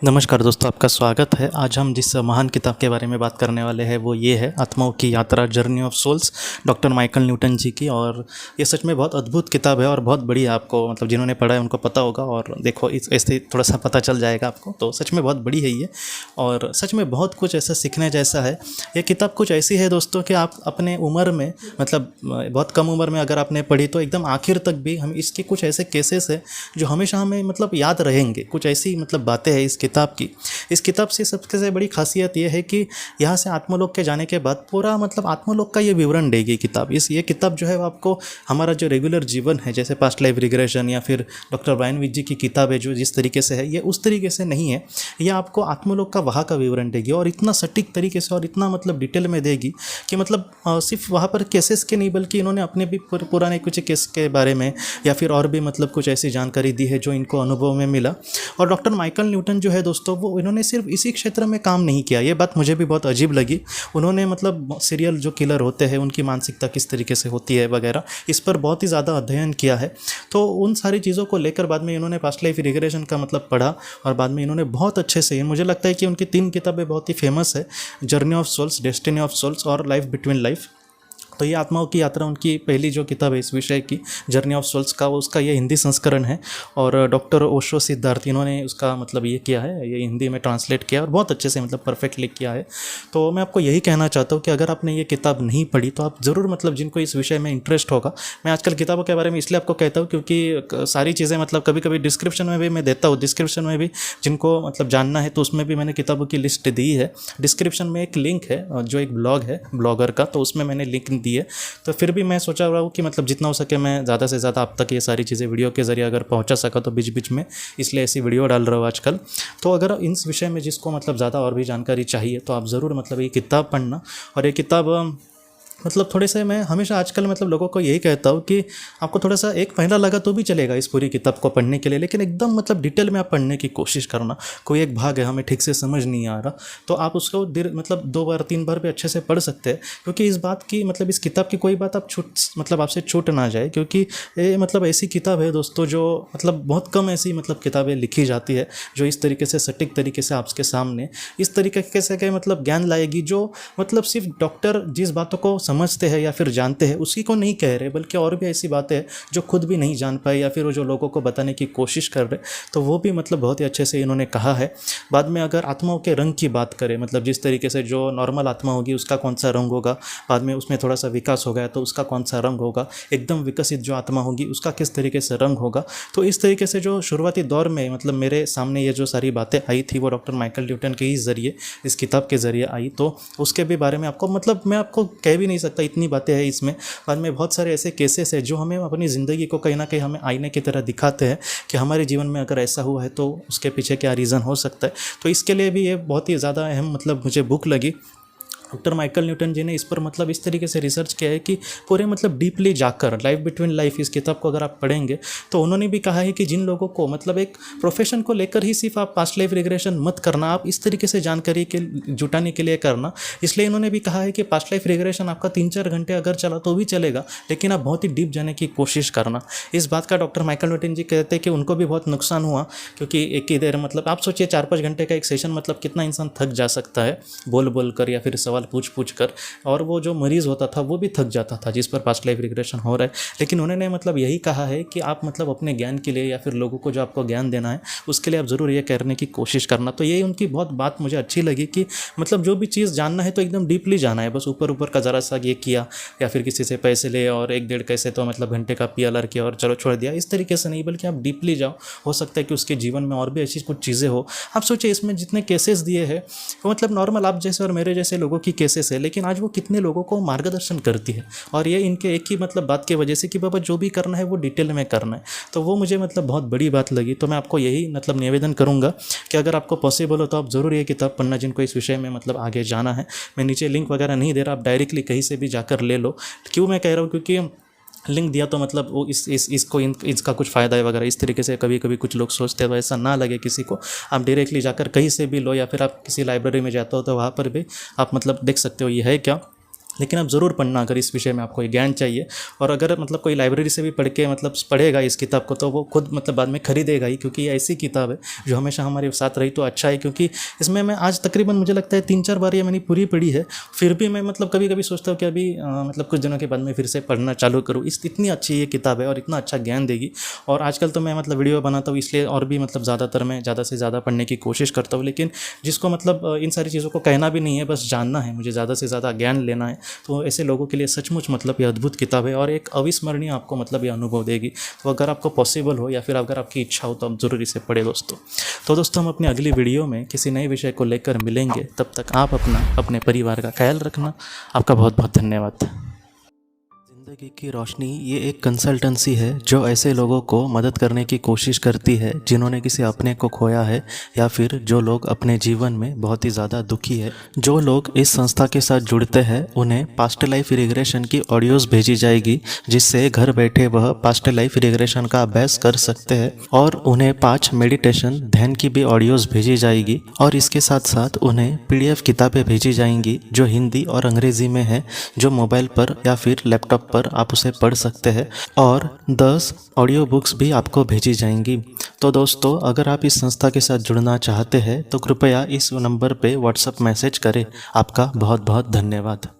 नमस्कार दोस्तों, आपका स्वागत है। आज हम जिस महान किताब के बारे में बात करने वाले हैं वो ये है आत्माओं की यात्रा, journey of souls, doctor Michael Newton ji की। और ये सच में बहुत अद्भुत किताब है और बहुत बड़ी है। आपको मतलब जिन्होंने पढ़ा है उनको पता होगा, और देखो इस ऐसे थोड़ा सा पता चल जाएगा आपको। तो सच में बहुत बड़ी है ये, और सच में बहुत कुछ ऐसा सीखने जैसा है। ये किताब कुछ ऐसी है दोस्तों कि आप अपने उम्र में मतलब बहुत कम उम्र में अगर आपने पढ़ी तो एकदम आखिर तक भी हम इसके कुछ ऐसे केसेस है जो हमेशा हमें मतलब याद रहेंगे। कुछ ऐसी मतलब बातें हैं इस किताब की। इस किताब से सबसे बड़ी खासियत यह है कि यहाँ से आत्मलोक के जाने के बाद पूरा मतलब आत्मलोक का ये विवरण देगी किताब। ये किताब जो है वो आपको हमारा जो रेगुलर जीवन है, जैसे पास्ट लाइफ रिग्रेशन या फिर डॉक्टर ब्रायन विच जी की किताब है जो जिस तरीके से है, ये उस तरीके से नहीं है। यह आपको आत्मलोक का वहाँ का विवरण देगी और इतना सटीक तरीके से और इतना मतलब डिटेल में देगी कि मतलब सिर्फ वहाँ पर केसेस के नहीं बल्कि इन्होंने अपने भी पुराने कुछ केस के बारे में या फिर और भी मतलब कुछ ऐसी जानकारी दी है जो इनको अनुभव में मिला। और डॉक्टर माइकल न्यूटन जो है दोस्तों, वो इन्होंने सिर्फ इसी क्षेत्र में काम नहीं किया। ये बात मुझे भी बहुत अजीब लगी। उन्होंने मतलब सीरियल जो किलर होते हैं उनकी मानसिकता किस तरीके से होती है वगैरह, इस पर बहुत ही ज़्यादा अध्ययन किया है। तो उन सारी चीज़ों को लेकर बाद में इन्होंने पास्ट लाइफ रिग्रेशन का मतलब पढ़ा और बाद में इन्होंने बहुत अच्छे से, मुझे लगता है कि उनकी 3 किताबें बहुत ही फेमस है, journey of souls, destiny of souls और लाइफ बिटवीन लाइफ। तो ये आत्माओं की यात्रा उनकी पहली जो किताब है इस विषय की, जर्नी ऑफ सोल्स का, उसका ये हिंदी संस्करण है। और डॉक्टर ओशो सिद्धार्थ इन्होंने उसका मतलब ये किया है, ये हिंदी में ट्रांसलेट किया और बहुत अच्छे से मतलब परफेक्टली किया है। तो मैं आपको यही कहना चाहता हूँ कि अगर आपने ये किताब नहीं पढ़ी तो आप ज़रूर मतलब जिनको इस विषय में इंटरेस्ट होगा, मैं आजकल किताबों के बारे में इसलिए आपको कहता हूँ क्योंकि सारी चीज़ें मतलब कभी कभी डिस्क्रिप्शन में भी मैं देता हूँ, डिस्क्रिप्शन में भी जिनको मतलब जानना है तो उसमें भी मैंने किताबों की लिस्ट दी है। डिस्क्रिप्शन में एक लिंक है जो एक ब्लॉग है ब्लॉगर का, तो उसमें मैंने लिंक दी है। तो फिर भी मैं सोचा रहा हूँ कि मतलब जितना हो सके मैं ज़्यादा से ज़्यादा आप तक ये सारी चीज़ें वीडियो के ज़रिए अगर पहुँचा सका तो बीच बीच में, इसलिए ऐसी वीडियो डाल रहा हूँ आजकल। तो अगर इस विषय में जिसको मतलब ज़्यादा और भी जानकारी चाहिए तो आप ज़रूर मतलब ये किताब पढ़ना। और ये किताब मतलब थोड़े से मैं हमेशा आजकल मतलब लोगों को यही कहता हूँ कि आपको थोड़ा सा एक महीना लगा तो भी चलेगा इस पूरी किताब को पढ़ने के लिए, लेकिन एकदम मतलब डिटेल में आप पढ़ने की कोशिश करना। कोई एक भाग है हमें ठीक से समझ नहीं आ रहा तो आप उसको मतलब 2 बार 3 बार भी अच्छे से पढ़ सकते हैं, क्योंकि इस बात की मतलब इस किताब की कोई बात आप मतलब आपसे छूट ना जाए। क्योंकि ये मतलब ऐसी किताब है दोस्तों जो मतलब बहुत कम ऐसी मतलब किताबें लिखी जाती है जो इस तरीके से सटीक तरीके से आपके सामने इस तरीके से के मतलब ज्ञान लाएगी, जो मतलब सिर्फ डॉक्टर जिस बातों को समझते हैं या फिर जानते हैं उसी को नहीं कह रहे, बल्कि और भी ऐसी बातें हैं जो खुद भी नहीं जान पाए या फिर वो जो लोगों को बताने की कोशिश कर रहे, तो वो भी मतलब बहुत ही अच्छे से इन्होंने कहा है। बाद में अगर आत्माओं के रंग की बात करें, मतलब जिस तरीके से जो नॉर्मल आत्मा होगी उसका कौन सा रंग होगा, बाद में उसमें थोड़ा सा विकास हो गया तो उसका कौन सा रंग होगा, एकदम विकसित जो आत्मा होगी उसका किस तरीके से रंग होगा। तो इस तरीके से जो शुरुआती दौर में मतलब मेरे सामने ये जो सारी बातें आई थी वो डॉक्टर माइकल न्यूटन के ही ज़रिए, इस किताब के ज़रिए आई। तो उसके भी बारे में आपको मतलब मैं आपको कह भी नहीं सकता, इतनी बातें हैं इसमें। बाद में बहुत सारे ऐसे केसेस हैं जो हमें अपनी ज़िंदगी को कहीं ना कहीं हमें आईने की तरह दिखाते हैं कि हमारे जीवन में अगर ऐसा हुआ है तो उसके पीछे क्या रीज़न हो सकता है। तो इसके लिए भी ये बहुत ही ज़्यादा अहम मतलब मुझे बुक लगी। डॉक्टर माइकल न्यूटन जी ने इस पर मतलब इस तरीके से रिसर्च किया है कि पूरे मतलब डीपली जाकर लाइफ बिटवीन लाइफ इस किताब को अगर आप पढ़ेंगे तो उन्होंने भी कहा है कि जिन लोगों को मतलब एक प्रोफेशन को लेकर ही सिर्फ आप पास्ट लाइफ रिग्रेशन मत करना, आप इस तरीके से जानकारी के जुटाने के लिए करना। इसलिए इन्होंने भी कहा है कि पास्ट लाइफ रिग्रेशन आपका 3-4 घंटे अगर चला तो भी चलेगा, लेकिन आप बहुत ही डीप जाने की कोशिश करना। इस बात का डॉक्टर माइकल न्यूटन जी कहते हैं कि उनको भी बहुत नुकसान हुआ, क्योंकि एक ही देर मतलब आप सोचिए 4-5 घंटे का एक सेशन मतलब कितना इंसान थक जा सकता है बोल बोल कर या फिर सवाल पूछ कर। और वो जो मरीज़ होता था वो भी थक जाता था जिस पर पास्ट लाइफ रिग्रेशन हो रहा है। लेकिन उन्होंने मतलब यही कहा है कि आप मतलब अपने ज्ञान के लिए या फिर लोगों को जो आपको ज्ञान देना है उसके लिए आप ज़रूर ये करने की कोशिश करना। तो यही उनकी बहुत बात मुझे अच्छी लगी कि मतलब जो भी चीज़ जानना है तो एकदम डीपली जाना है, बस ऊपर ऊपर का ज़रा सा ये किया या फिर किसी से पैसे ले और 1-1.5 कैसे तो मतलब घंटे का PLR किया और चलो छोड़ दिया, इस तरीके से नहीं, बल्कि आप डीपली जाओ। हो सकता है कि उसके जीवन में और भी ऐसी कुछ चीज़ें हो। आप सोचिए इसमें जितने केसेस दिए हैं वो मतलब नॉर्मल आप जैसे और मेरे जैसे लोगों की केसेस है, लेकिन आज वो कितने लोगों को मार्गदर्शन करती है। और ये इनके एक ही मतलब बात की वजह से कि बाबा जो भी करना है वो डिटेल में करना है। तो वो मुझे मतलब बहुत बड़ी बात लगी। तो मैं आपको यही मतलब निवेदन करूंगा कि अगर आपको पॉसिबल हो तो आप ज़रूर ये किताब पढ़ना, जिनको इस विषय में मतलब आगे जाना है। मैं नीचे लिंक वगैरह नहीं दे रहा, आप डायरेक्टली कहीं से भी जाकर ले लो। क्यों मैं कह रहा हूँ, क्योंकि लिंक दिया तो मतलब वो इसका कुछ फ़ायदा है वगैरह इस तरीके से कभी कभी कुछ लोग सोचते हैं, तो ऐसा ना लगे किसी को। आप डायरेक्टली जाकर कहीं से भी लो या फिर आप किसी लाइब्रेरी में जाते हो तो वहाँ पर भी आप मतलब देख सकते हो ये है क्या। लेकिन आप ज़रूर पढ़ना अगर इस विषय में आपको ज्ञान चाहिए। और अगर मतलब कोई लाइब्रेरी से भी पढ़ के मतलब पढ़ेगा इस किताब को तो वो खुद मतलब बाद में खरीदेगा ही, क्योंकि ये ऐसी किताब है जो हमेशा हमारे साथ रही तो अच्छा है। क्योंकि इसमें मैं आज तकरीबन मुझे लगता है 3-4 बार ये मैंने पूरी पढ़ी है, फिर भी मैं मतलब कभी कभी सोचता हूँ कि अभी मतलब कुछ दिनों के बाद में फिर से पढ़ना चालू करूँ। इतनी अच्छी ये किताब है और इतना अच्छा ज्ञान देगी। और आजकल तो मैं मतलब वीडियो बनाता हूँ इसलिए और भी मतलब ज़्यादातर मैं ज़्यादा से ज़्यादा पढ़ने की कोशिश करता हूँ। लेकिन जिसको मतलब इन सारी चीज़ों को कहना भी नहीं है, बस जानना है, मुझे ज़्यादा से ज़्यादा ज्ञान लेना है, तो ऐसे लोगों के लिए सचमुच मतलब ये अद्भुत किताब है और एक अविस्मरणीय आपको मतलब ये अनुभव देगी। तो अगर आपको पॉसिबल हो या फिर अगर आपकी इच्छा हो तो आप ज़रूर इसे पढ़ें दोस्तों। तो दोस्तों हम अपनी अगली वीडियो में किसी नए विषय को लेकर मिलेंगे। तब तक आप अपने परिवार का ख्याल रखना। आपका बहुत बहुत धन्यवाद। ज़िंदगी की रोशनी ये एक कंसल्टेंसी है जो ऐसे लोगों को मदद करने की कोशिश करती है जिन्होंने किसी अपने को खोया है या फिर जो लोग अपने जीवन में बहुत ही ज़्यादा दुखी है। जो लोग इस संस्था के साथ जुड़ते हैं उन्हें पास्ट लाइफ रिग्रेशन की ऑडियोज़ भेजी जाएगी, जिससे घर बैठे वह पास्ट लाइफ रिग्रेशन का अभ्यास कर सकते हैं। और उन्हें 5 मेडिटेशन ध्यान की भी ऑडियोज़ भेजी जाएगी और इसके साथ साथ उन्हें PDF किताबें भेजी जाएंगी जो हिंदी और अंग्रेज़ी में है, जो मोबाइल पर या फिर लैपटॉप पर आप उसे पढ़ सकते हैं। और 10 ऑडियो बुक्स भी आपको भेजी जाएंगी। तो दोस्तों अगर आप इस संस्था के साथ जुड़ना चाहते हैं तो कृपया इस नंबर पे व्हाट्सएप मैसेज करें। आपका बहुत बहुत धन्यवाद।